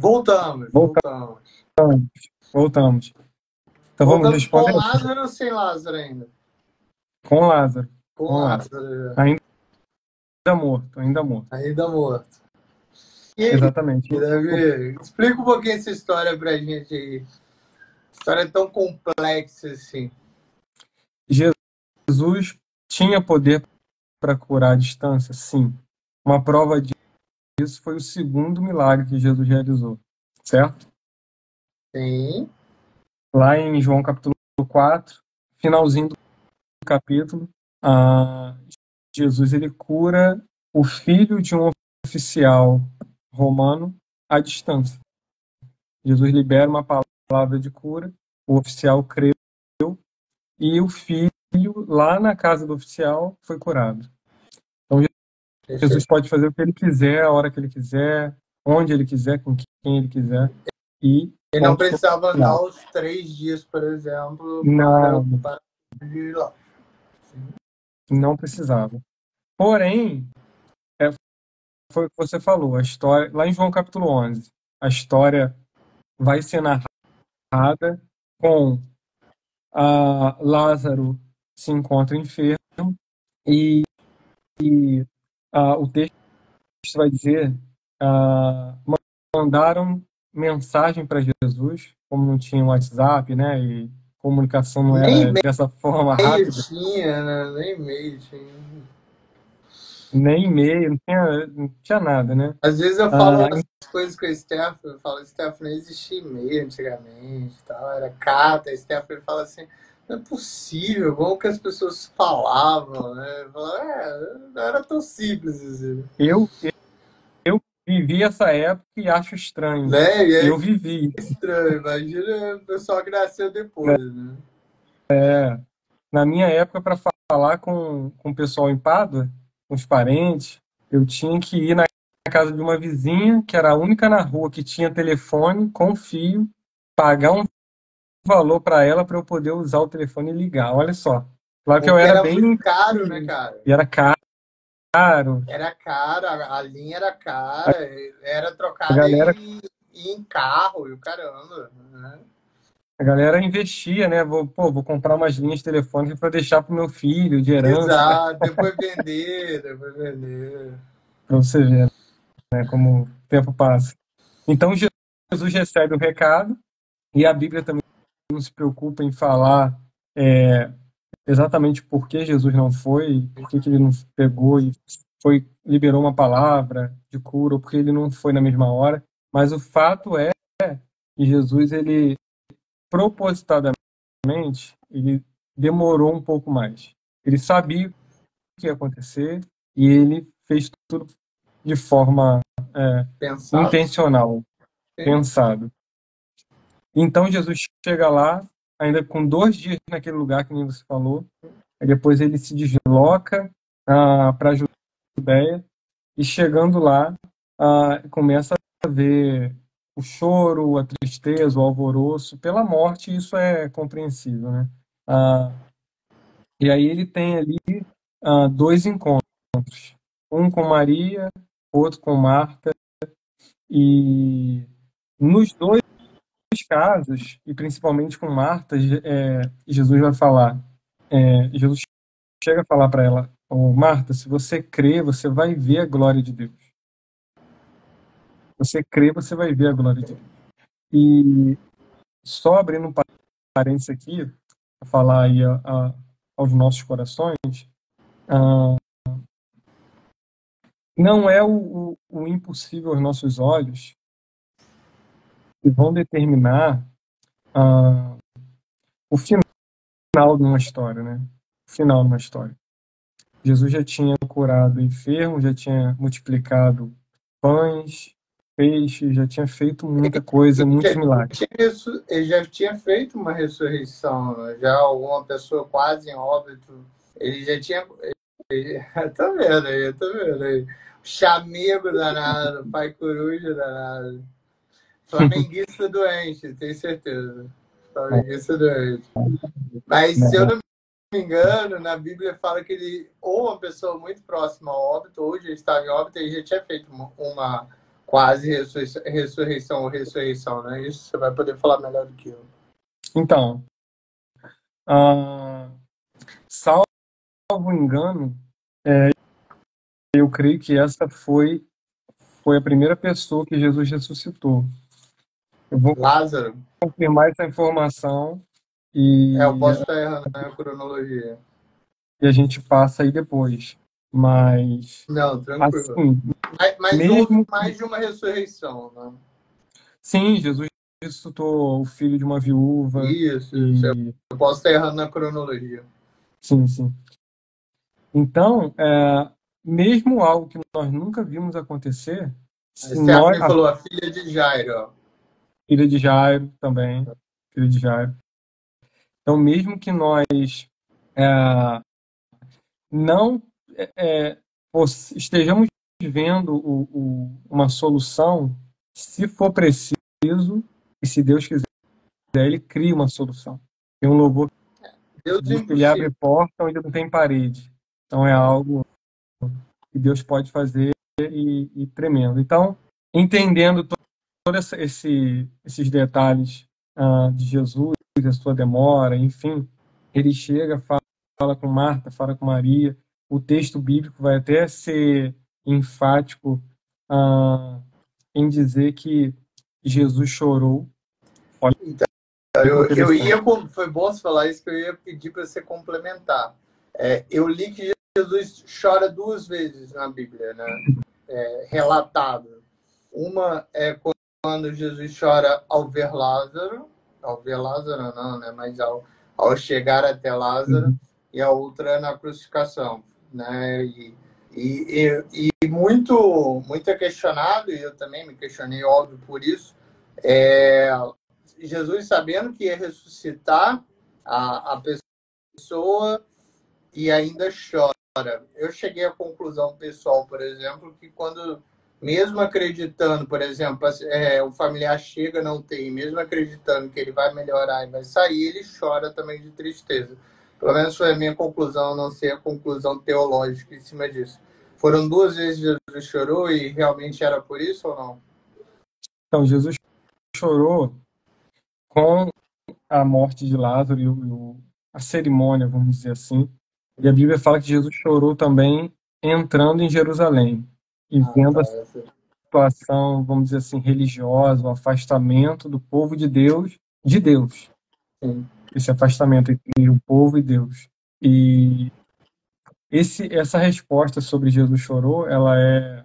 Voltamos, voltamos. Voltamos. Então vamos Voltamos com responder Lázaro ou sem Lázaro ainda? com Lázaro. Com Lázaro. Ainda morto, ainda morto. Ainda morto. E aí, Exatamente. Davi, explica um pouquinho essa história pra gente aí. História tão complexa assim. Jesus tinha poder para curar à distância? Sim. Uma prova disso foi o segundo milagre que Jesus realizou, certo? Sim. Lá em João capítulo 4, finalzinho do capítulo, Jesus ele cura o filho de um oficial romano à distância. Jesus libera uma palavra de cura, o oficial creu e o filho, lá na casa do oficial, foi curado. Então, Jesus pode fazer o que ele quiser, a hora que ele quiser, onde ele quiser, com quem ele quiser. E ele não precisava andar os 3 dias, por exemplo, para ir lá. Não precisava. Porém, foi o que você falou, a história, lá em João capítulo 11, a história vai ser narrada com Lázaro se encontra enfermo e o texto vai dizer mandaram mensagem para Jesus, como não tinha WhatsApp, né, e comunicação não era dessa forma rápida. Tinha, né? Nem e-mail tinha. Nem e-mail, não tinha nada, né? Às vezes eu falo umas coisas com a Stephanie, eu falo, Stephanie, não existia e-mail antigamente, tal, era carta, a Stephanie fala assim, não é possível, como que as pessoas falavam, né? Eu falo, não era tão simples assim. Eu vivi essa época e acho estranho. Né? E eu vivi. Estranho, imagina o pessoal que nasceu depois, né? Na minha época, para falar com o pessoal em Pádua, com os parentes, eu tinha que ir na casa de uma vizinha, que era a única na rua que tinha telefone com fio, pagar um valor para ela para eu poder usar o telefone e ligar. Olha só. Claro que eu era bem muito caro, né, cara? E era caro. Era caro, a linha era cara, era trocada galera... em carro e o caramba, né? A galera investia, né? Vou comprar umas linhas telefônicas para deixar pro meu filho de herança. Exato, depois vender. Para você ver, né? Como o tempo passa. Então Jesus recebe o recado e a Bíblia também não se preocupa em falar exatamente por que Jesus não foi, por que ele não pegou e liberou uma palavra de cura, ou porque ele não foi na mesma hora. Mas o fato é que Jesus, ele propositadamente, ele demorou um pouco mais. Ele sabia o que ia acontecer e ele fez tudo de forma intencional, pensado. Então Jesus chega lá, ainda com 2 dias naquele lugar que nem você falou, aí depois ele se desloca para a Judéia e chegando lá começa a ver o choro, a tristeza, o alvoroço pela morte, isso é compreensível, né? E aí ele tem ali 2 encontros, um com Maria, outro com Marta, e nos 2 casos, e principalmente com Marta, Jesus vai falar, Jesus chega a falar para ela, Marta, se você crê, você vai ver a glória de Deus. Você crê, você vai ver a glória de Deus. E só abrindo um parênteses aqui, para falar aí aos nossos corações, não é o impossível aos nossos olhos que vão determinar o final de uma história, né? O final de uma história. Jesus já tinha curado enfermos, já tinha multiplicado pães, peixes, já tinha feito muita coisa, muitos milagres. Ele já tinha feito uma ressurreição, né? Já alguma pessoa quase em óbito, ele já tinha... Tá vendo aí. Chamego danado, pai coruja danado. Flamenguista doente, tenho certeza. Flamenguista doente. Mas se eu não me engano, na Bíblia fala que ele, ou uma pessoa muito próxima ao óbito, ou já estava em óbito, ele já tinha feito quase ressurreição ou ressurreição, não é isso? Você vai poder falar melhor do que eu. Então, salvo engano, eu creio que essa foi a primeira pessoa que Jesus ressuscitou. Eu vou Lázaro? confirmar essa informação e Eu posso estar errando na cronologia. a gente passa aí depois. Mas, Não, tranquilo. assim, Mas mesmo houve mais de uma ressurreição, né? Sim, Jesus ressuscitou o filho de uma viúva. Isso. E... Eu posso estar errando na cronologia. Sim. Então, mesmo algo que nós nunca vimos acontecer, se Stephanie falou a filha de Jairo. Ó. Filha de Jairo também, filha de Jairo. Então, mesmo que nós não estejamos vendo uma solução, se for preciso, e se Deus quiser, Ele cria uma solução. Tem um louvor Deus diz que Ele abre porta onde não tem parede. Então é algo que Deus pode fazer e tremendo. Então, entendendo todos esses detalhes de Jesus, a sua demora, enfim, ele chega, fala com Marta, fala com Maria. O texto bíblico vai até ser enfático em dizer que Jesus chorou. Olha, eu ia, foi bom você falar isso, que eu ia pedir para você complementar. Eu li que Jesus chora 2 vezes na Bíblia, né? Relatado. Uma é quando Jesus chora ao ver Lázaro não, né? Mas ao chegar até Lázaro, e a outra é na crucificação, né? E muito questionado, e eu também me questionei, óbvio, por isso, Jesus sabendo que ia ressuscitar a pessoa e ainda chora. Eu cheguei à conclusão pessoal, por exemplo, que quando, mesmo acreditando, por exemplo, o familiar chega na UTI, mesmo acreditando que ele vai melhorar e vai sair, ele chora também de tristeza. Pelo menos foi a minha conclusão, não sei a conclusão teológica em cima disso. Foram 2 vezes que Jesus chorou e realmente era por isso ou não? Então, Jesus chorou com a morte de Lázaro e a cerimônia, vamos dizer assim. E a Bíblia fala que Jesus chorou também entrando em Jerusalém e vendo a situação, vamos dizer assim, religiosa, o afastamento do povo de Deus. Sim. Esse afastamento entre o povo e Deus. E essa resposta sobre Jesus chorou, ela é...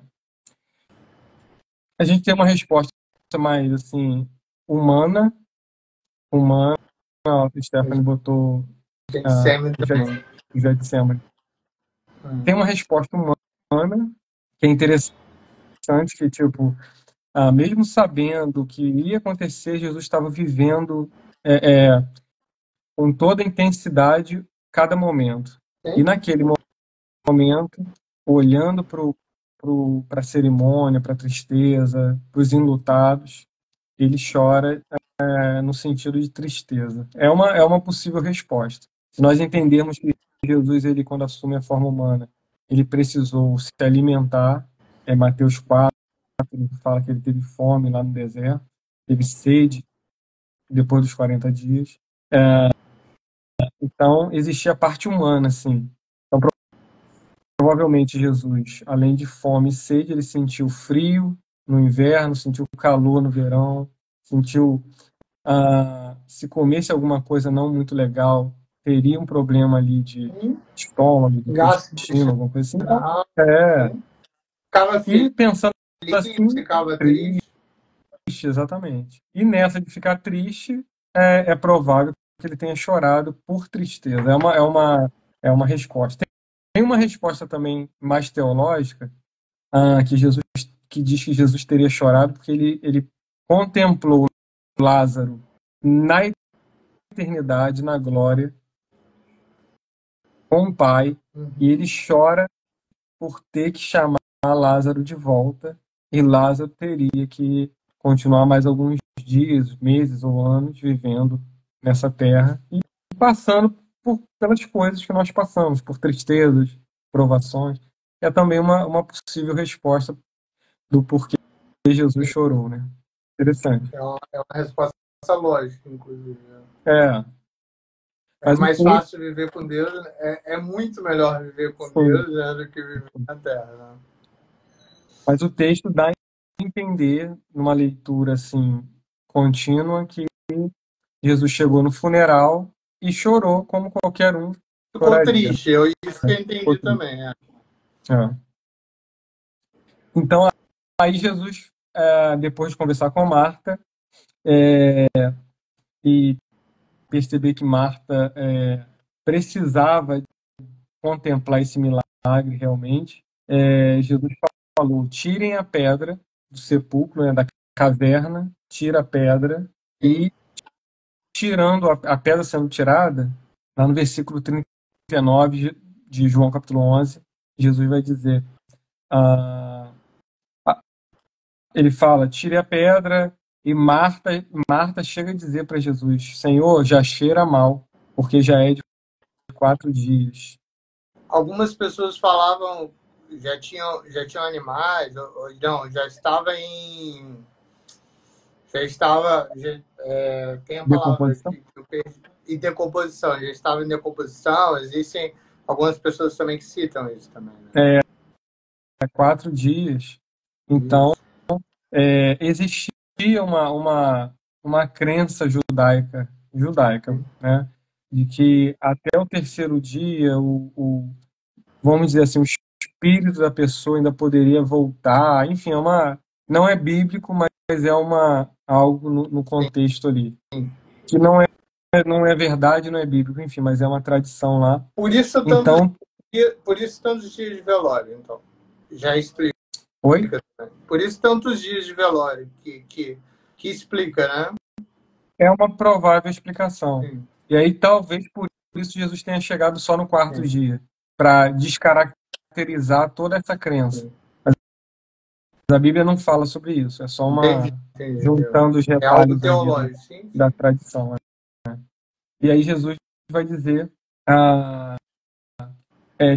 A gente tem uma resposta mais, assim, humana. A Stephanie botou Getsemane. Tem uma resposta humana que é interessante, que, tipo, mesmo sabendo o que iria acontecer, Jesus estava vivendo com toda a intensidade cada momento. E naquele momento, olhando para a cerimônia, para a tristeza, para os enlutados, ele chora no sentido de tristeza. É uma possível resposta. Se nós entendermos que Jesus, ele, quando assume a forma humana, ele precisou se alimentar, Mateus 4, ele fala que ele teve fome lá no deserto, teve sede depois dos 40 dias. Então, existia a parte humana, assim. Então, provavelmente, Jesus, além de fome e sede, ele sentiu frio no inverno, sentiu calor no verão, sentiu... se comesse alguma coisa não muito legal, teria um problema ali de estômago, de intestino, alguma coisa assim. E pensando assim, ficava triste, exatamente. E nessa de ficar triste, é provável que ele tenha chorado por tristeza. É uma resposta. Tem uma resposta também mais teológica, que diz que Jesus teria chorado porque ele contemplou Lázaro na eternidade, na glória, com o Pai, e ele chora por ter que chamar Lázaro de volta, e Lázaro teria que continuar mais alguns dias, meses ou anos vivendo nessa terra e passando pelas coisas que nós passamos, por tristezas, provações. É também uma possível resposta do porquê Jesus chorou, né? Interessante. É uma resposta lógica, inclusive. É, É mas o mais texto, fácil viver com Deus, é muito melhor viver com sim, Deus, né, do que viver na Terra. Né? mas o texto dá a entender, numa leitura assim contínua, que Jesus chegou no funeral e chorou como qualquer um Ficou choraria. triste, isso que eu entendi também. É. Então, aí Jesus, depois de conversar com Marta, e perceber que Marta precisava contemplar esse milagre realmente, Jesus falou: tirem a pedra do sepulcro, né, da caverna, tira a pedra, e tirando a pedra sendo tirada, lá no versículo 39 de João capítulo 11, Jesus vai dizer, ele fala, tire a pedra, e Marta chega a dizer para Jesus, Senhor, já cheira mal, porque já é de 4 dias. Algumas pessoas falavam, já tinham animais, não, tem a palavra Decomposição? que eu perdi, em decomposição, já estava em decomposição. Existem algumas pessoas também que citam isso também, né? 4 dias. Então, existia uma crença judaica, né, de que até o terceiro dia, vamos dizer assim, o espírito da pessoa ainda poderia voltar. Enfim, não é bíblico, mas é algo no contexto ali. Que não é verdade, não é bíblico, enfim, mas é uma tradição lá. Por isso Então, tantos dias de velório, então. Já explica. oi? Por isso tantos dias de velório, que explica, né? É uma provável explicação. Sim. E aí, talvez por isso Jesus tenha chegado só no quarto Sim. dia, para descaracterizar toda essa crença. Sim. Mas a Bíblia não fala sobre isso, é só Entendi. juntando os É algo detalhes ali teológico, sim. da tradição. Né? E aí Jesus vai dizer,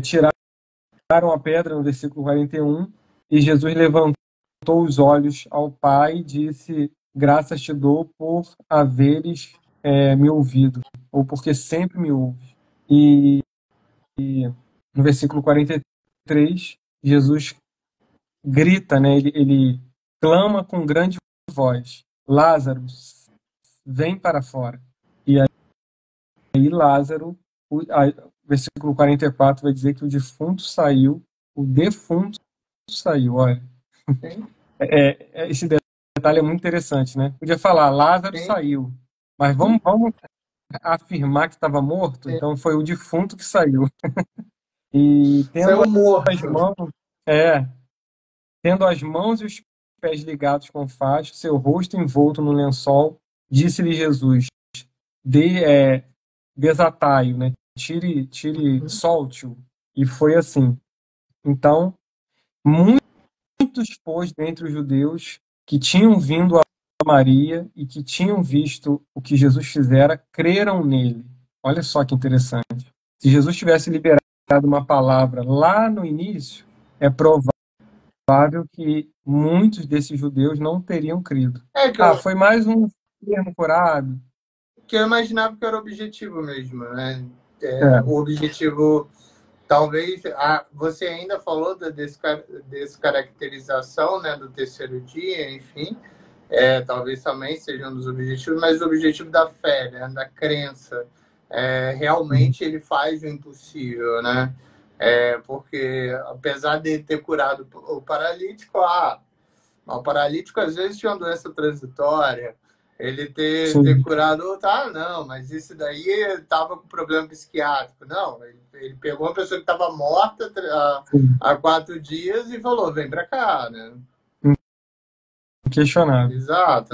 tiraram a pedra no versículo 41, e Jesus levantou os olhos ao Pai e disse, graças te dou por haveres me ouvido, ou porque sempre me ouves. E no versículo 43, Jesus grita, né? Ele clama com grande voz, Lázaro, vem para fora. E aí Lázaro, versículo 44 vai dizer que o defunto saiu, olha. Esse detalhe é muito interessante, né? Podia falar, Lázaro Sim. saiu, mas vamos afirmar que estava morto, Sim. então foi o defunto que saiu. E Saiu as morto. mãos, tendo as mãos e os pés ligados com faixo, seu rosto envolto no lençol, disse-lhe Jesus, desatai-o, né? Solte-o. E foi assim. Então, muitos, pois, dentre os judeus que tinham vindo a Maria e que tinham visto o que Jesus fizera, creram nele. Olha só que interessante. Se Jesus tivesse liberado uma palavra lá no início, é provável que muitos desses judeus não teriam crido. Foi mais um termo curado. Que eu imaginava que era o objetivo mesmo, né? É. O objetivo, talvez, você ainda falou da descaracterização, né, do terceiro dia, enfim, talvez também seja um dos objetivos, mas o objetivo da fé, né, da crença, realmente ele faz o impossível, né? Porque apesar de ter curado o paralítico, o paralítico às vezes tinha uma doença transitória, ele ter curado, não, mas isso daí estava com problema psiquiátrico. Não, ele pegou uma pessoa que estava morta há 4 dias e falou, vem pra cá, né? Inquestionável. Exato.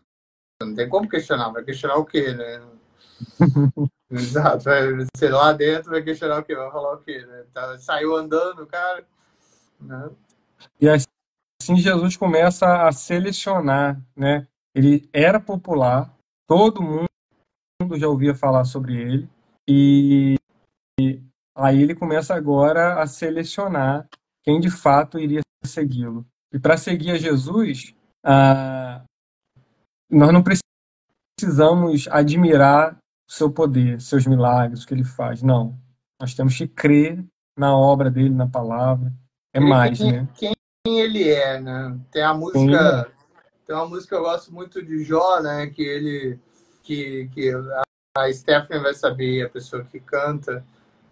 Não tem como questionar, vai questionar o quê, né? Exato, sei lá dentro vai questionar o quê? Vai falar o quê, né? Saiu andando, cara, né? E assim Jesus começa a selecionar, né? Ele era popular, todo mundo já ouvia falar sobre ele, e aí ele começa agora a selecionar quem de fato iria segui-lo. E para seguir a Jesus, Ah, nós não precisamos admirar o seu poder, seus milagres, o que ele faz. Não. Nós temos que crer na obra dele, na palavra. É Crer mais, né? quem ele é, né? Tem a Quem ele é. música, tem uma música que eu gosto muito de Jó, né? Que a Stephanie vai saber, a pessoa que canta,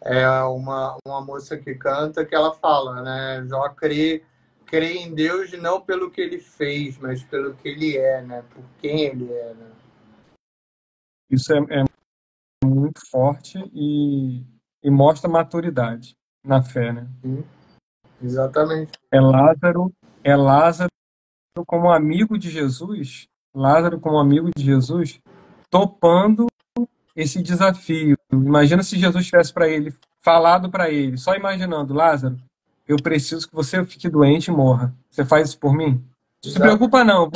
é uma moça que canta que ela fala, né? Jó crê em Deus não pelo que ele fez, mas pelo que ele é, né? Por quem ele é, né? Isso é muito forte e mostra maturidade na fé, né? Exatamente. É Lázaro como amigo de Jesus, Lázaro como amigo de Jesus, topando esse desafio. Imagina se Jesus tivesse para ele falado para ele, só imaginando, Lázaro, eu preciso que você fique doente e morra. Você faz isso por mim? Não se Exato. preocupa não,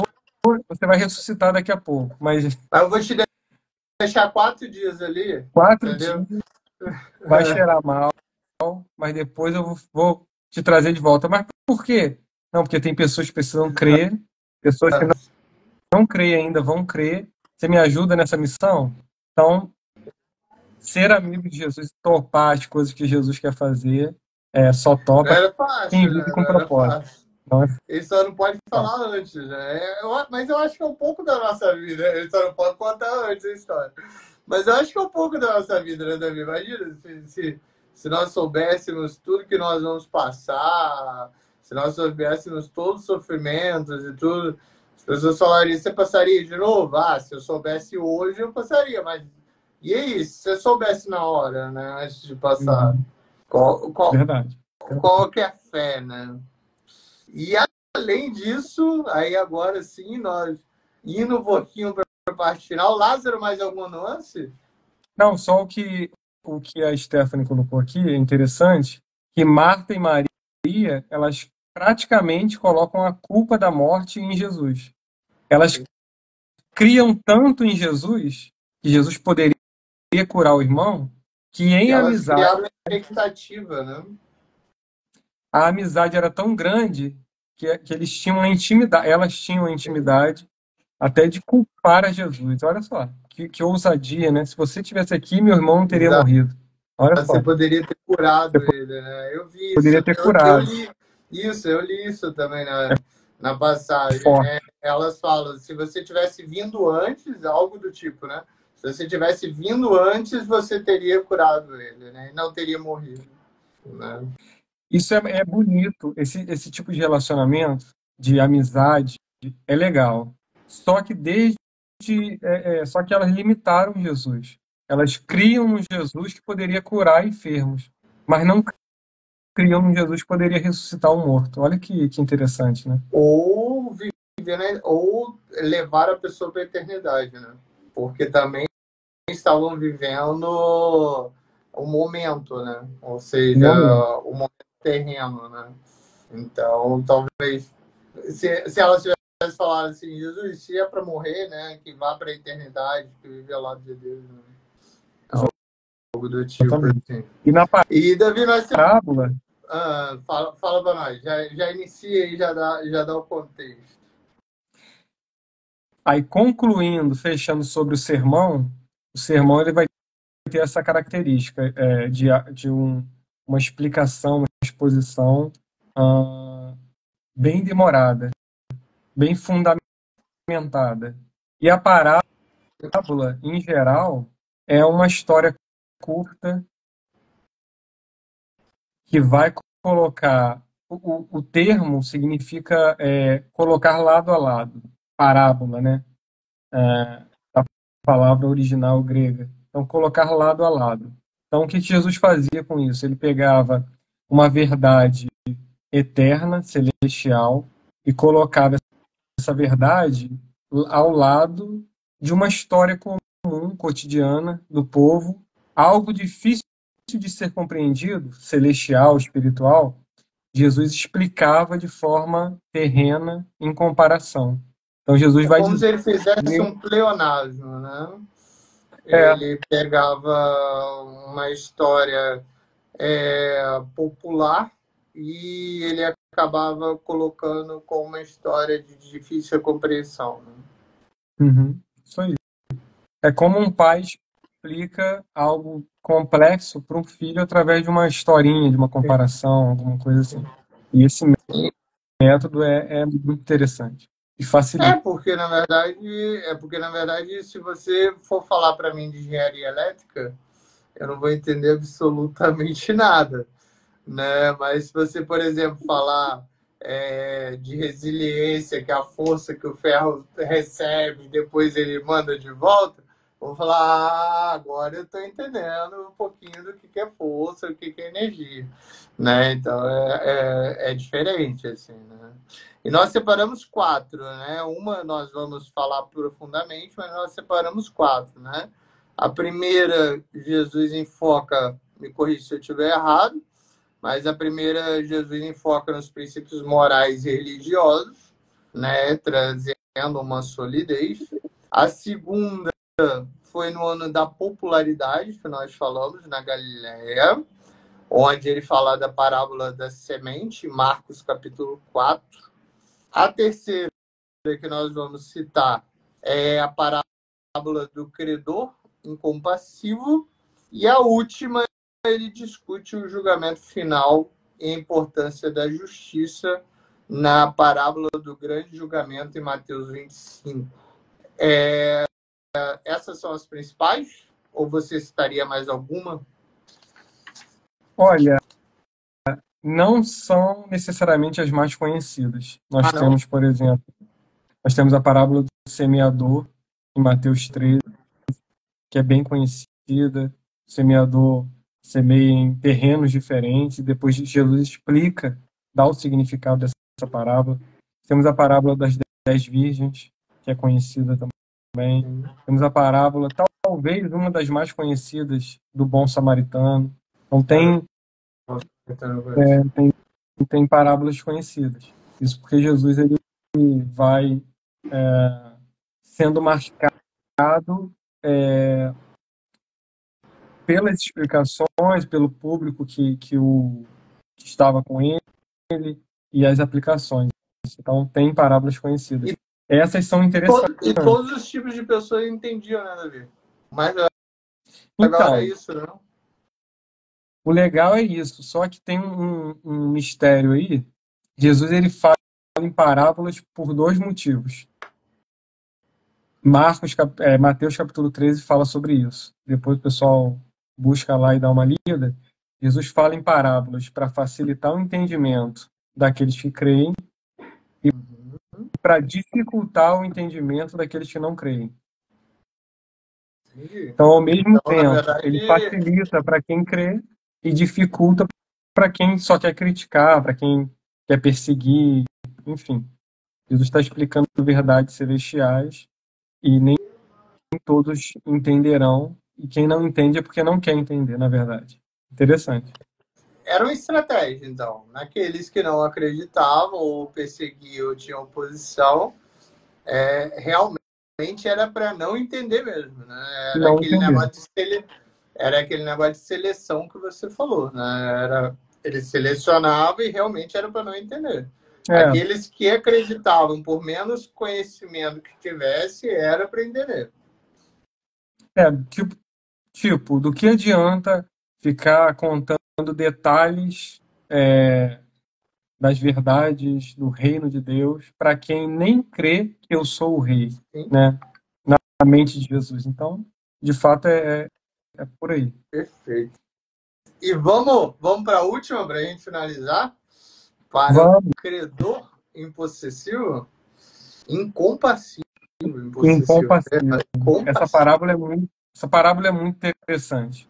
você vai ressuscitar daqui a pouco. Mas eu vou te deixar 4 dias ali, 4 dias entendeu? vai cheirar mal, mas depois eu vou te trazer de volta. Mas por quê? Não, porque tem pessoas que precisam crer, pessoas que não creem ainda vão crer. Você me ajuda nessa missão? Então, ser amigo de Jesus, topar as coisas que Jesus quer fazer, só Não topa era fácil, quem né? vive com Não era propósito. fácil. Não é Ele só não pode fácil. falar antes, né? Mas eu acho que é um pouco da nossa vida. Ele só não pode contar antes a história. Mas eu acho que é um pouco da nossa vida, né, Davi? Imagina se nós soubéssemos tudo que nós vamos passar, se nós soubéssemos todos os sofrimentos e tudo, as pessoas falariam, você passaria de novo? Ah, se eu soubesse hoje, eu passaria, mas e aí, se você soubesse na hora, né, antes de passar? Qual, qual, Verdade. qual que é a fé, né? E além disso, aí agora sim, nós indo um pouquinho para a parte final. Lázaro, mais alguma nuance? Não, só o que a Stephanie colocou aqui é interessante, que Marta e Maria, elas praticamente colocam a culpa da morte em Jesus. Elas criam tanto em Jesus, que Jesus poderia curar o irmão, que E em elas amizade, criaram uma expectativa, né? a amizade era tão grande que eles tinham a intimidade, elas tinham a intimidade até de culpar a Jesus. Olha só, que ousadia, né? Se você tivesse aqui, meu irmão não teria Exato. morrido. Olha Você só, poderia ter você curado ele, né? Eu vi isso. poderia ter Eu curado. li isso, eu li isso também É na passagem, forte. né? Elas falam, se você tivesse vindo antes, algo do tipo, né? Se você tivesse vindo antes, você teria curado ele, né? E não teria morrido, né? Isso é bonito, esse tipo de relacionamento, de amizade, é legal. Só que só que elas limitaram Jesus. Elas criam um Jesus que poderia curar enfermos, mas não criam um Jesus que poderia ressuscitar um morto. Olha que interessante, né? Ou viver, né? Ou levar a pessoa para a eternidade, né? Porque também estavam vivendo o momento, né? Ou Um seja, momento. o momento terreno, né? Então, talvez se ela tivesse falado assim, Jesus, se é para morrer, né? Que vá para a eternidade, que vive ao lado de Deus, né? Algo do tipo Exatamente. assim. E na E Davi, nós temos. parábola, Fala para nós, já inicia e já dá o contexto. aí concluindo, fechando sobre o sermão ele vai ter essa característica de uma explicação, uma exposição bem demorada, bem fundamentada. E a parábola, em geral, é uma história curta que vai colocar. O termo significa colocar lado a lado, parábola, né? A palavra original grega. Então, colocar lado a lado. Então, o que Jesus fazia com isso? Ele pegava uma verdade eterna, celestial, e colocava essa verdade ao lado de uma história comum, cotidiana, do povo, algo difícil de ser compreendido, celestial, espiritual. Jesus explicava de forma terrena em comparação. Então, Jesus É vai como dizer. se ele fizesse um pleonasmo, né? É, Ele pegava uma história popular e ele acabava colocando como uma história de difícil compreensão. Né? Isso aí. É como um pai explica algo complexo para um filho através de uma historinha, de uma comparação, alguma coisa assim. E esse método é muito interessante e facilita. Porque na verdade, se você for falar para mim de engenharia elétrica, eu não vou entender absolutamente nada, né? Mas se você, por exemplo, falar de resiliência, que é a força que o ferro recebe, depois ele manda de volta, vou falar, agora eu estou entendendo um pouquinho do que é força, o que é energia, né? Então é diferente, assim, né? E nós separamos 4, né? Uma nós vamos falar profundamente, mas nós separamos 4, né? A primeira, Jesus enfoca, me corrija se eu estiver errado, mas a primeira, Jesus enfoca nos princípios morais e religiosos, né? Trazendo uma solidez. A segunda foi no ano da popularidade, que nós falamos, na Galileia, onde ele fala da parábola da semente, Marcos capítulo 4. A terceira que nós vamos citar é a parábola do credor incompassivo. E a última, ele discute o julgamento final e a importância da justiça na parábola do grande julgamento em Mateus 25. Essas são as principais? Ou você citaria mais alguma? Olha, não são necessariamente as mais conhecidas. Nós temos, por exemplo, a parábola do semeador, em Mateus 13, que é bem conhecida. O semeador semeia em terrenos diferentes, e depois Jesus explica, dá o significado dessa parábola. Temos a parábola das 10 virgens, que é conhecida também. Temos a parábola, talvez uma das mais conhecidas, do bom samaritano. Então tem parábolas conhecidas. Isso porque Jesus ele vai sendo marcado pelas explicações, pelo público que estava com ele e as aplicações. Então tem parábolas conhecidas. Essas são interessantes. E todos os tipos de pessoas entendiam, né, Davi? Mas agora é isso, não? O legal é isso, só que tem um mistério aí. Jesus ele fala em parábolas por 2 motivos. Mateus capítulo 13 fala sobre isso. Depois o pessoal busca lá e dá uma lida. Jesus fala em parábolas para facilitar o entendimento daqueles que creem e para dificultar o entendimento daqueles que não creem. Então, ao mesmo tempo, ele facilita para quem crê e dificulta para quem só quer criticar, para quem quer perseguir, enfim. Jesus está explicando verdades celestiais e nem todos entenderão, e quem não entende é porque não quer entender, na verdade. Interessante. Era uma estratégia, então. Naqueles que não acreditavam ou perseguiam ou tinham oposição, realmente era para não entender mesmo, né? Era aquele negócio de seleção que você falou, né? Ele selecionava e realmente era para não entender. Aqueles que acreditavam, por menos conhecimento que tivesse, era para entender. Tipo, do que adianta ficar contando detalhes das verdades do reino de Deus para quem nem crê que eu sou o rei, né? Na mente de Jesus. Então, de fato, é por aí. Perfeito. E vamos para a última, para a gente finalizar? Para o credor impossessivo, incompassível. Essa parábola é muito interessante.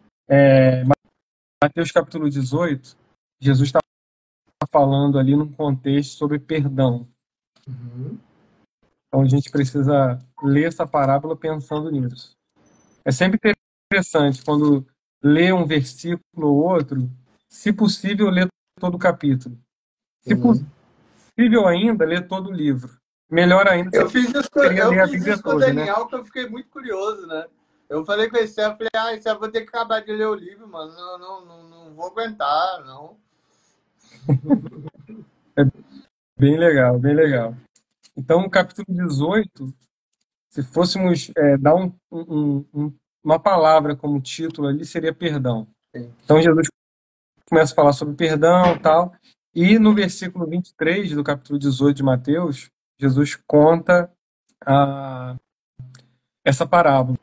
Mateus capítulo 18, Jesus está falando ali num contexto sobre perdão. Então a gente precisa ler essa parábola pensando nisso. É sempre interessante quando lê um versículo ou outro, se possível, ler todo o capítulo. Se possível ainda, ler todo o livro. Melhor ainda, eu fiz isso com o Daniel, né? Que eu fiquei muito curioso, né? Eu falei com esse, eu falei, eu vou ter que acabar de ler o livro, mano. Não vou aguentar, não. Bem legal, bem legal. Então, no capítulo 18, se fôssemos dar uma palavra como título ali, seria perdão. Então, Jesus começa a falar sobre perdão e tal, e no versículo 23 do capítulo 18 de Mateus, Jesus conta essa parábola.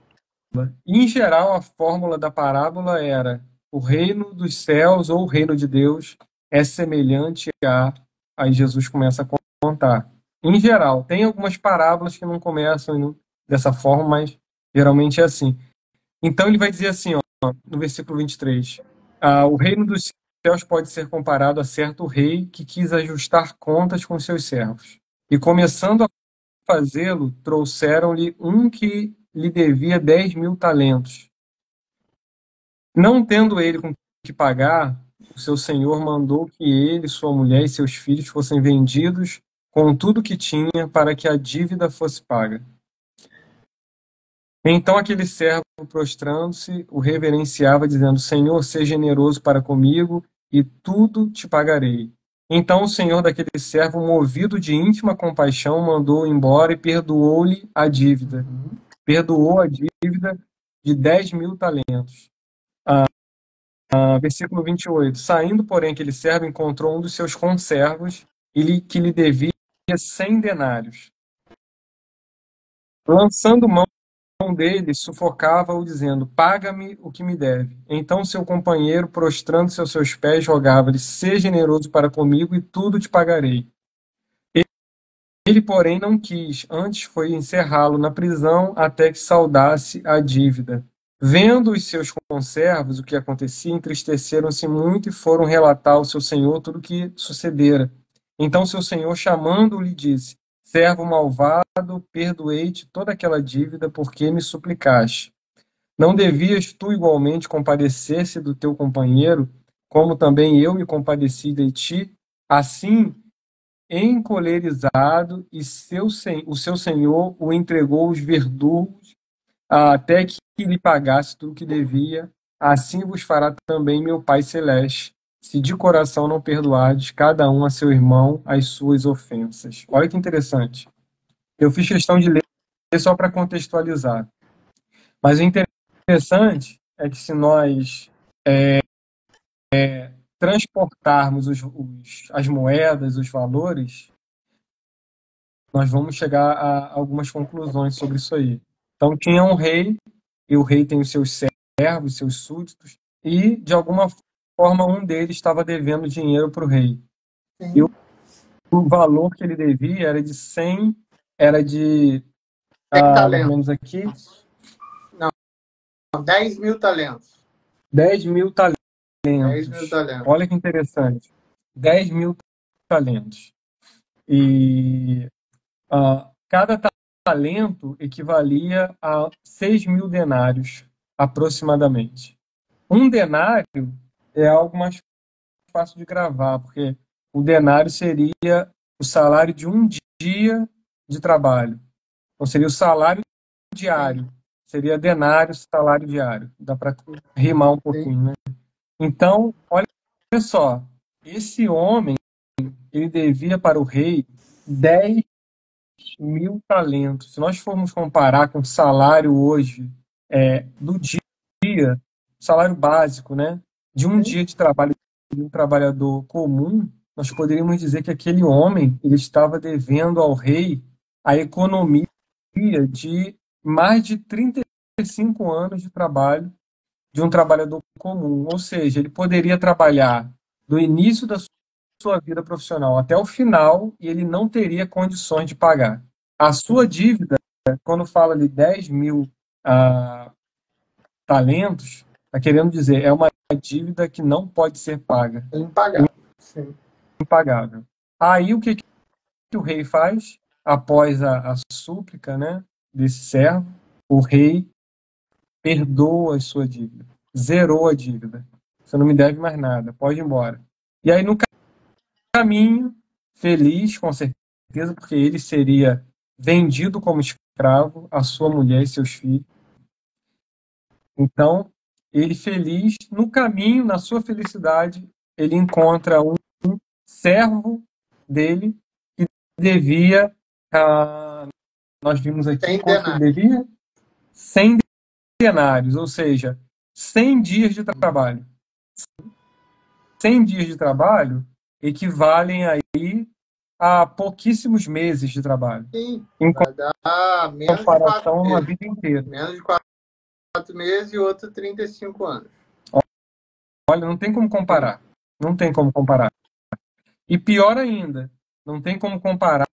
Em geral, a fórmula da parábola era: o reino dos céus ou o reino de Deus é semelhante a. Aí Jesus começa a contar. Em geral, tem algumas parábolas que não começam dessa forma, mas geralmente é assim. Então ele vai dizer assim, ó, no versículo 23, o reino dos céus pode ser comparado a certo rei que quis ajustar contas com seus servos. E começando a fazê-lo, trouxeram-lhe um que lhe devia 10.000 talentos. Não tendo ele com que pagar, o seu senhor mandou que ele, sua mulher e seus filhos fossem vendidos com tudo que tinha para que a dívida fosse paga. Então aquele servo, prostrando-se, o reverenciava, dizendo: Senhor, seja generoso para comigo e tudo te pagarei. Então o senhor daquele servo, movido de íntima compaixão, mandou-o embora e perdoou-lhe a dívida. Perdoou a dívida de 10.000 talentos. Versículo 28. Saindo, porém, aquele servo encontrou um dos seus conservos que lhe devia 100 denários. Lançando mão dele, sufocava-o, dizendo: Paga-me o que me deve. Então seu companheiro, prostrando-se aos seus pés, rogava-lhe: Seja generoso para comigo e tudo te pagarei. Ele, porém, não quis, antes foi encerrá-lo na prisão até que saldasse a dívida. Vendo os seus conservos o que acontecia, entristeceram-se muito e foram relatar ao seu senhor tudo o que sucedera. Então seu senhor, chamando-o, lhe disse: Servo malvado, perdoei-te toda aquela dívida porque me suplicaste. Não devias tu igualmente compadecer-se do teu companheiro, como também eu me compadeci de ti? Assim, encolerizado, e o seu senhor o entregou aos verdugos até que lhe pagasse tudo o que devia. Assim vos fará também meu Pai Celeste, se de coração não perdoardes cada um a seu irmão as suas ofensas. Olha que interessante. Eu fiz questão de ler só para contextualizar. Mas o interessante é que se nós transportarmos as moedas, os valores, nós vamos chegar a algumas conclusões sobre isso aí. Então, tinha um rei, e o rei tem os seus servos, seus súditos, e, de alguma forma, um deles estava devendo dinheiro para o rei. Sim. E o valor que ele devia era de 100, era de, mais ou menos aqui... Não, 10.000 talentos. 10.000 talentos. 10.000 talentos. Olha que interessante. 10.000 talentos. E cada talento equivalia a 6.000 denários, aproximadamente. Um denário é algo mais fácil de gravar, porque o denário seria o salário de um dia de trabalho. Então, seria o salário diário. Seria denário, salário diário. Dá para rimar um pouquinho, né? Então, olha só. Esse homem, ele devia para o rei 10.000 talentos. Se nós formos comparar com o salário hoje do dia, salário básico, né, de um dia de trabalho de um trabalhador comum, nós poderíamos dizer que aquele homem ele estava devendo ao rei a economia de mais de 35 anos de trabalho de um trabalhador comum. Ou seja, ele poderia trabalhar do início da sua vida profissional até o final e ele não teria condições de pagar. A sua dívida, quando fala de 10.000 talentos, está querendo dizer, é uma dívida que não pode ser paga. Impagável. Sim. Impagável. Aí o que o rei faz? Após a súplica, né, desse servo, o rei perdoa a sua dívida. Zerou a dívida. Você não me deve mais nada, pode ir embora. E aí no caminho, feliz, com certeza, porque ele seria vendido como escravo, a sua mulher e seus filhos. Então, ele feliz, no caminho, na sua felicidade, ele encontra um servo dele, que devia, nós vimos aqui, 100 quanto ele denários. devia? 100 denários, ou seja, 100 dias de trabalho. 100 dias de trabalho equivalem aí a pouquíssimos meses de trabalho. Sim, Em vai dar menos de 4 comparação, uma meses. vida inteira. Menos de 4 meses e outro 35 anos. Olha, não tem como comparar. Não tem como comparar. E pior ainda, não tem como comparar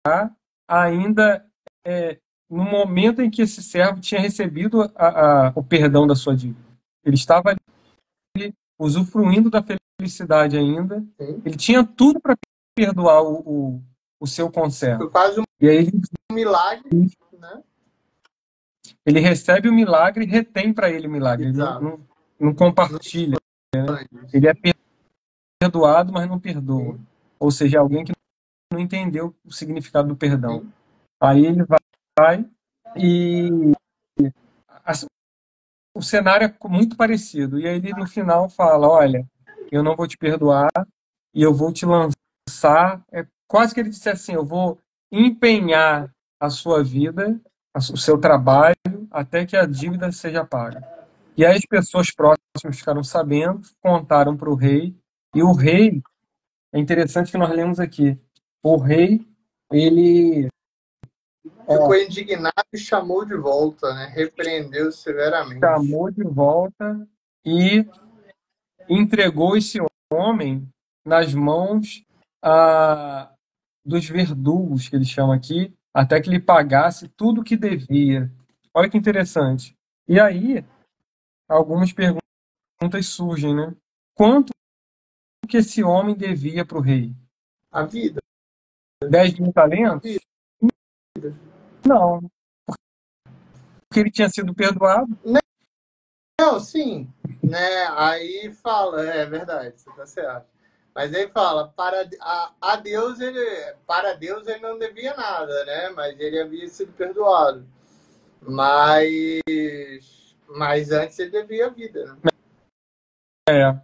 ainda no momento em que esse servo tinha recebido o perdão da sua dívida. Ele estava ali usufruindo da felicidade ainda. Sim. Ele tinha tudo para perdoar o seu conservo. Foi quase E aí um milagre, né? Ele recebe o milagre e retém para ele o milagre. Ele não compartilha. Né? Ele é perdoado, mas não perdoa. Sim. Ou seja, alguém que não entendeu o significado do perdão. Sim. Aí ele vai e o cenário é muito parecido. E aí ele no final fala, olha, eu não vou te perdoar e eu vou te lançar. É quase que ele disse assim, eu vou empenhar a sua vida, o seu trabalho, até que a dívida seja paga. E aí as pessoas próximas ficaram sabendo, contaram para o rei, e o rei, é interessante que nós lemos aqui, o rei, ele ficou indignado e chamou de volta, né? Repreendeu severamente. Chamou de volta e entregou esse homem nas mãos dos verdugos, que ele chama aqui, até que ele pagasse tudo o que devia. Olha que interessante. E aí, algumas perguntas surgem, né? Quanto que esse homem devia para o rei? A vida. 10.000 talentos? Não. Porque ele tinha sido perdoado. Não, sim. Né? Aí fala, é verdade, você tá certo. Mas aí fala, para Deus ele não devia nada, né? Mas ele havia sido perdoado. Mas antes ele devia a vida, né?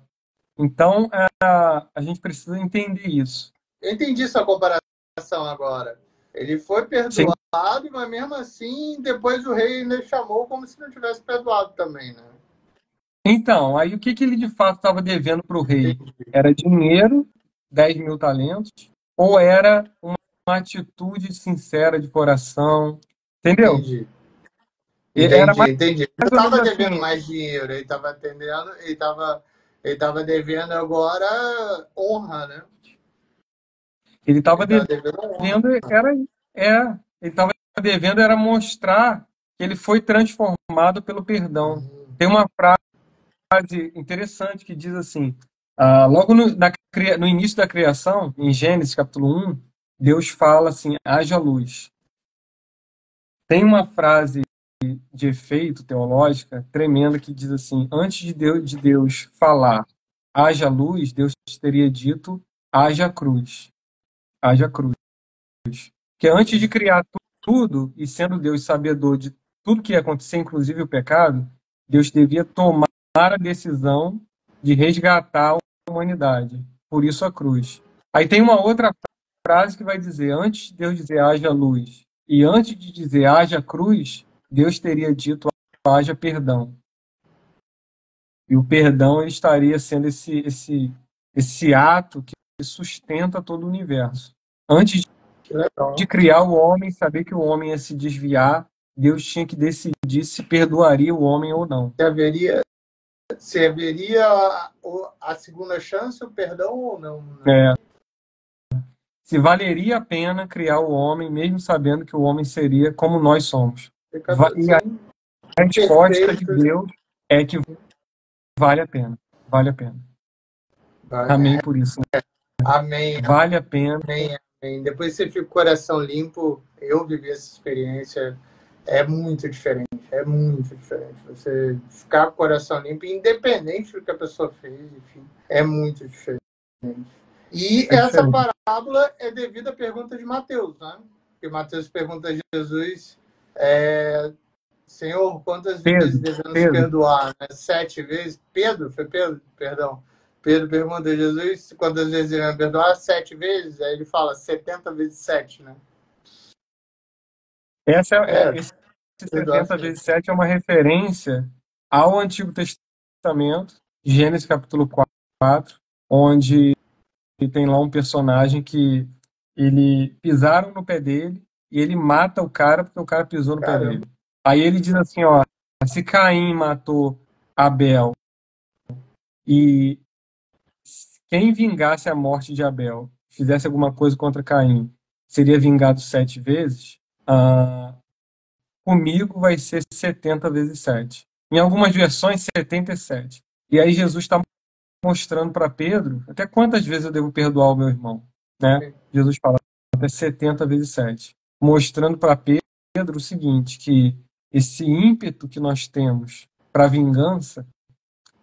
Então, a gente precisa entender isso. Eu entendi sua comparação agora. Ele foi perdoado, mas mesmo assim, depois o rei ainda chamou como se não tivesse perdoado também, né? Então, aí o que ele de fato estava devendo para o rei? Era dinheiro, 10.000 talentos, ou era uma atitude sincera de coração? Entendeu? Entendi. Entendi. Ele estava devendo mais dinheiro, ele estava devendo agora honra, né? Ele estava devendo era mostrar que ele foi transformado pelo perdão. Tem uma frase interessante que diz assim, logo no início da criação, em Gênesis capítulo 1, Deus fala assim, haja luz. Tem uma frase de efeito teológica tremenda que diz assim, antes de Deus falar haja luz, Deus teria dito haja cruz. Haja cruz. Porque antes de criar tudo, e sendo Deus sabedor de tudo que ia acontecer, inclusive o pecado, Deus devia tomar a decisão de resgatar a humanidade. Por isso a cruz. Aí tem uma outra frase que vai dizer, antes de Deus dizer haja luz, e antes de dizer haja cruz, Deus teria dito haja perdão. E o perdão ele estaria sendo esse ato que sustenta todo o universo. Antes de criar o homem, saber que o homem ia se desviar, Deus tinha que decidir se perdoaria o homem ou não. Se haveria a segunda chance, o perdão ou não? Né? Se valeria a pena criar o homem, mesmo sabendo que o homem seria como nós somos. E a resposta de Deus é que vale a pena. Vale a pena. Amém por isso. Né? Amém. Vale a pena. Amém. Depois você fica com o coração limpo. Eu vivi essa experiência. É muito diferente. É muito diferente. Você ficar com o coração limpo, independente do que a pessoa fez, enfim, é muito diferente. E essa parábola é devido à pergunta de Mateus, né? Porque Mateus pergunta a Jesus, Senhor, quantas vezes devemos perdoar? Né? 7 vezes? Foi Pedro? Perdão. Pedro pergunta a Jesus quantas vezes ele vai perdoar? 7 vezes? Aí ele fala 70 vezes 7, né? Esse 70 vezes 7 é uma referência ao Antigo Testamento, Gênesis capítulo 4, onde tem lá um personagem que ele pisaram no pé dele e ele mata o cara porque o cara pisou no pé dele. Aí ele diz assim, ó, se Caim matou Abel e quem vingasse a morte de Abel, fizesse alguma coisa contra Caim, seria vingado 7 vezes, comigo vai ser 70 vezes 7. Em algumas versões, 77. E aí Jesus está mostrando para Pedro até quantas vezes eu devo perdoar o meu irmão. Né? Jesus fala até 70 vezes 7. Mostrando para Pedro o seguinte, que esse ímpeto que nós temos para vingança,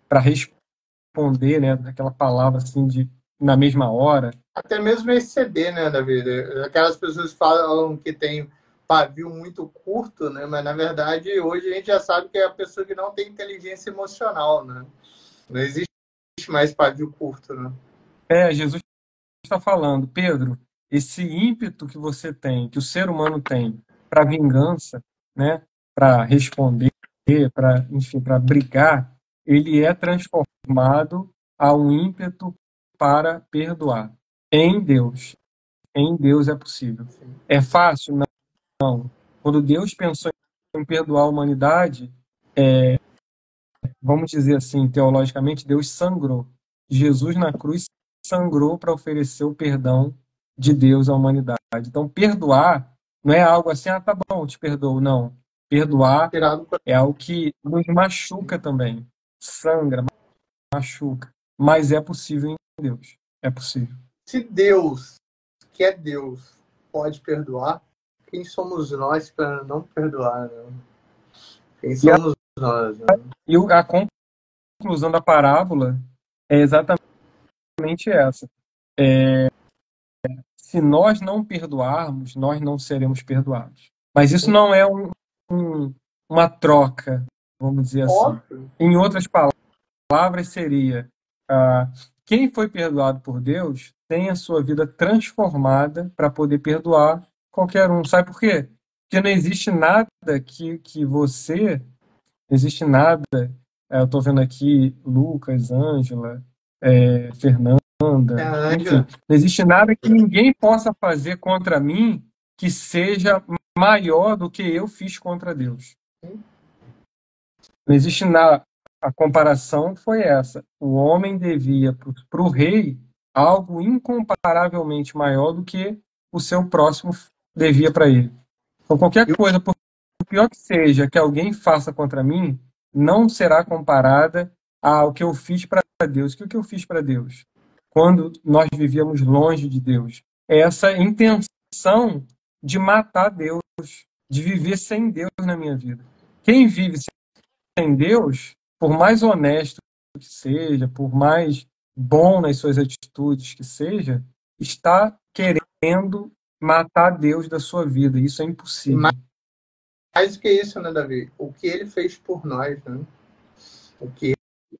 para responder, né, aquela palavra assim de na mesma hora. Até mesmo exceder, né, Davi? Aquelas pessoas falam que tem pavio muito curto, né? Mas na verdade hoje a gente já sabe que é a pessoa que não tem inteligência emocional, né? Não existe mais pavio curto, né? Jesus está falando, Pedro, esse ímpeto que você tem, que o ser humano tem para vingança, né, para responder, para, enfim, para brigar, ele é transformado a um ímpeto para perdoar. Em Deus. Em Deus é possível. É fácil? Não. Quando Deus pensou em perdoar a humanidade, vamos dizer assim, teologicamente, Deus sangrou. Jesus na cruz sangrou para oferecer o perdão de Deus à humanidade. Então, perdoar não é algo assim, tá bom, te perdoo. Não. Perdoar é algo que nos machuca também. Sangra, machuca. Mas é possível em Deus. É possível. Se Deus, que é Deus, pode perdoar, quem somos nós para não perdoar? Né? Quem somos nós? Né? E a conclusão da parábola é exatamente essa. Se nós não perdoarmos, nós não seremos perdoados. Mas isso não é uma troca, vamos dizer assim. Em outras palavras, seria quem foi perdoado por Deus tem a sua vida transformada para poder perdoar qualquer um. Sabe por quê? Porque não existe nada que você... Não existe nada... eu estou vendo aqui Lucas, Ângela, Fernanda, enfim, não existe nada que ninguém possa fazer contra mim que seja maior do que eu fiz contra Deus. Não existe nada. A comparação foi essa. O homem devia para o rei algo incomparavelmente maior do que o seu próximo devia para ele. Então, qualquer coisa, por pior que seja, que alguém faça contra mim, não será comparada ao que eu fiz para Deus. O que eu fiz para Deus? Quando nós vivíamos longe de Deus. É essa intenção de matar Deus, de viver sem Deus na minha vida. Quem vive sem Deus, por mais honesto que seja, por mais bom nas suas atitudes que seja, está querendo matar Deus da sua vida. Isso é impossível. Mais do que isso, né, Davi? O que ele fez por nós, né? O que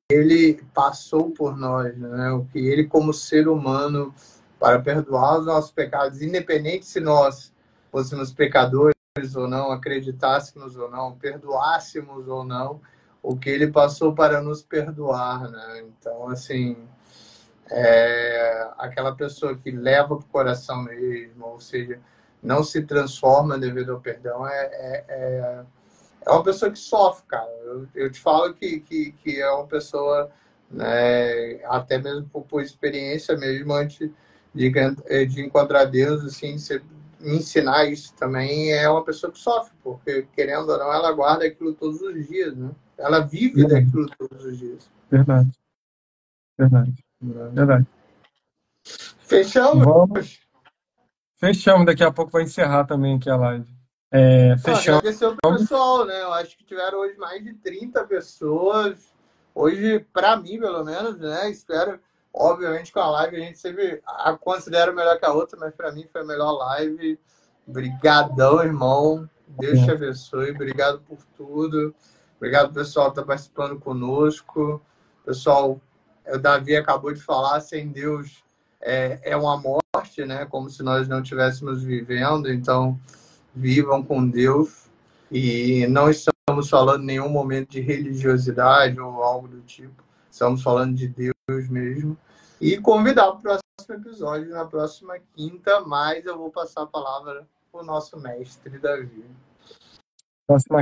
ele passou por nós, né? O que ele, como ser humano, para perdoar os nossos pecados, independente se nós fôssemos pecadores ou não, acreditássemos ou não, perdoássemos ou não, o que ele passou para nos perdoar, né? Então, assim, aquela pessoa que leva para o coração mesmo, ou seja, não se transforma devido ao perdão, é uma pessoa que sofre, cara. Eu te falo que é uma pessoa, né, até mesmo por experiência mesmo, antes de encontrar Deus, assim, me ensinar isso também, é uma pessoa que sofre, porque, querendo ou não, ela guarda aquilo todos os dias, né? Ela vive daquilo todos os dias. Verdade. Fechamos? Fechamos. Daqui a pouco vai encerrar também aqui a live. Fechamos. Agradecer ao pessoal, né? Eu acho que tiveram hoje mais de 30 pessoas. Hoje, para mim, pelo menos, né? Espero, obviamente, com a live a gente sempre a considera melhor que a outra, mas para mim foi a melhor live. Obrigadão, irmão. Deus te abençoe. Obrigado por tudo. Obrigado, pessoal, que está participando conosco. Pessoal, o Davi acabou de falar, sem Deus é uma morte, né? Como se nós não estivéssemos vivendo. Então, vivam com Deus. E não estamos falando em nenhum momento de religiosidade ou algo do tipo. Estamos falando de Deus mesmo. E convidar para o próximo episódio, na próxima quinta, mas eu vou passar a palavra para o nosso mestre, Davi. Próxima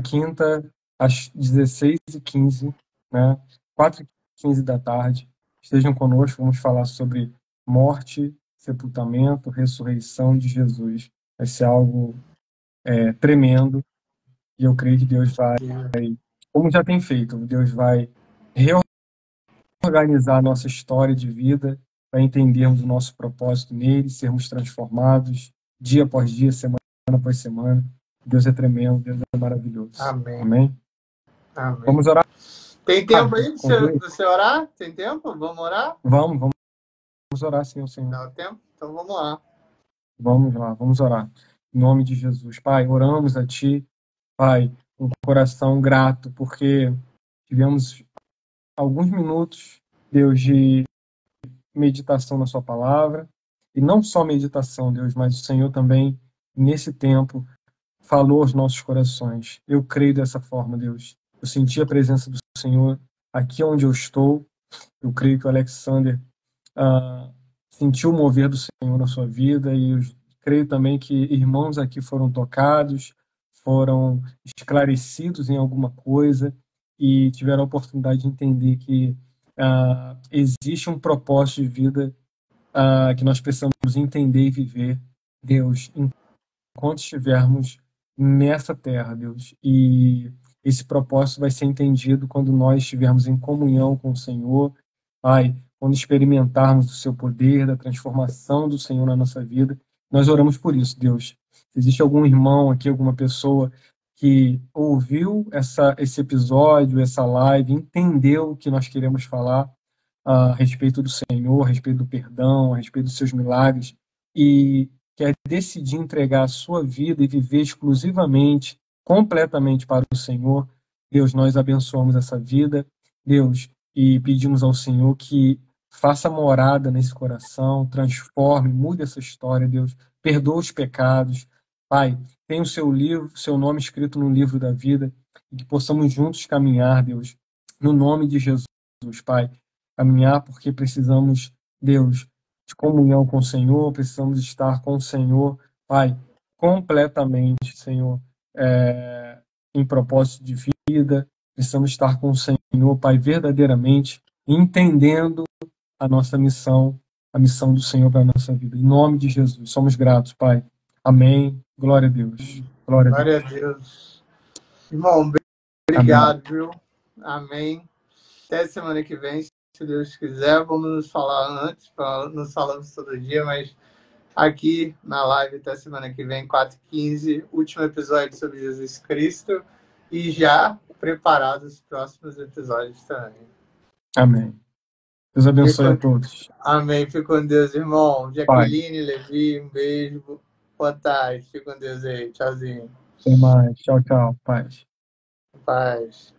quinta, às 16h15, né? 4h15 da tarde. Estejam conosco, vamos falar sobre morte, sepultamento, ressurreição de Jesus. Vai ser algo tremendo, e eu creio que Deus vai, como já tem feito, Deus vai reorganizar a nossa história de vida para entendermos o nosso propósito nele, sermos transformados dia após dia, semana após semana. Deus é tremendo, Deus é maravilhoso. Amém. Amém? Amém. Vamos orar? Tem tempo aí de você orar? Tem tempo? Vamos orar? Vamos orar sim ao Senhor. Dá tempo? Então vamos lá. Vamos lá, vamos orar. Em nome de Jesus. Pai, oramos a Ti, Pai, com um coração grato, porque tivemos alguns minutos, Deus, de meditação na Sua palavra, e não só meditação, Deus, mas o Senhor também, nesse tempo, falou aos nossos corações. Eu creio dessa forma, Deus. Eu senti a presença do Senhor aqui onde eu estou. Eu creio que o Alexander sentiu o mover do Senhor na sua vida, e eu creio também que irmãos aqui foram tocados, foram esclarecidos em alguma coisa e tiveram a oportunidade de entender que existe um propósito de vida que nós precisamos entender e viver, Deus, enquanto estivermos nessa terra, Deus. E esse propósito vai ser entendido quando nós estivermos em comunhão com o Senhor, Pai, quando experimentarmos o seu poder, da transformação do Senhor na nossa vida. Nós oramos por isso, Deus. Se existe algum irmão aqui, alguma pessoa que ouviu esse episódio, essa live, entendeu o que nós queremos falar a respeito do Senhor, a respeito do perdão, a respeito dos seus milagres, e quer decidir entregar a sua vida e viver exclusivamente, completamente para o Senhor, Deus, nós abençoamos essa vida, Deus, e pedimos ao Senhor que faça morada nesse coração, transforme, mude essa história, Deus, perdoa os pecados, Pai, tem o seu livro, seu nome escrito no livro da vida, e que possamos juntos caminhar, Deus, no nome de Jesus, Pai, caminhar porque precisamos, Deus, de comunhão com o Senhor, precisamos estar com o Senhor, Pai, completamente, Senhor, em propósito de vida, precisamos estar com o Senhor, Pai, verdadeiramente, entendendo a nossa missão, a missão do Senhor para a nossa vida. Em nome de Jesus, somos gratos, Pai. Amém. Glória a Deus. Glória a Deus. Irmão, obrigado, amém. Viu? Amém. Até semana que vem, se Deus quiser. Vamos nos falar antes, nos falamos todo dia, mas aqui na live até semana que vem, 4h15, último episódio sobre Jesus Cristo, e já preparados os próximos episódios também. Amém. Deus abençoe a todos. Amém. Fique com Deus, irmão. Jaqueline, Levi, um beijo. Boa tarde. Fique com Deus aí. Tchauzinho. Até mais. Tchau, tchau. Paz. Paz.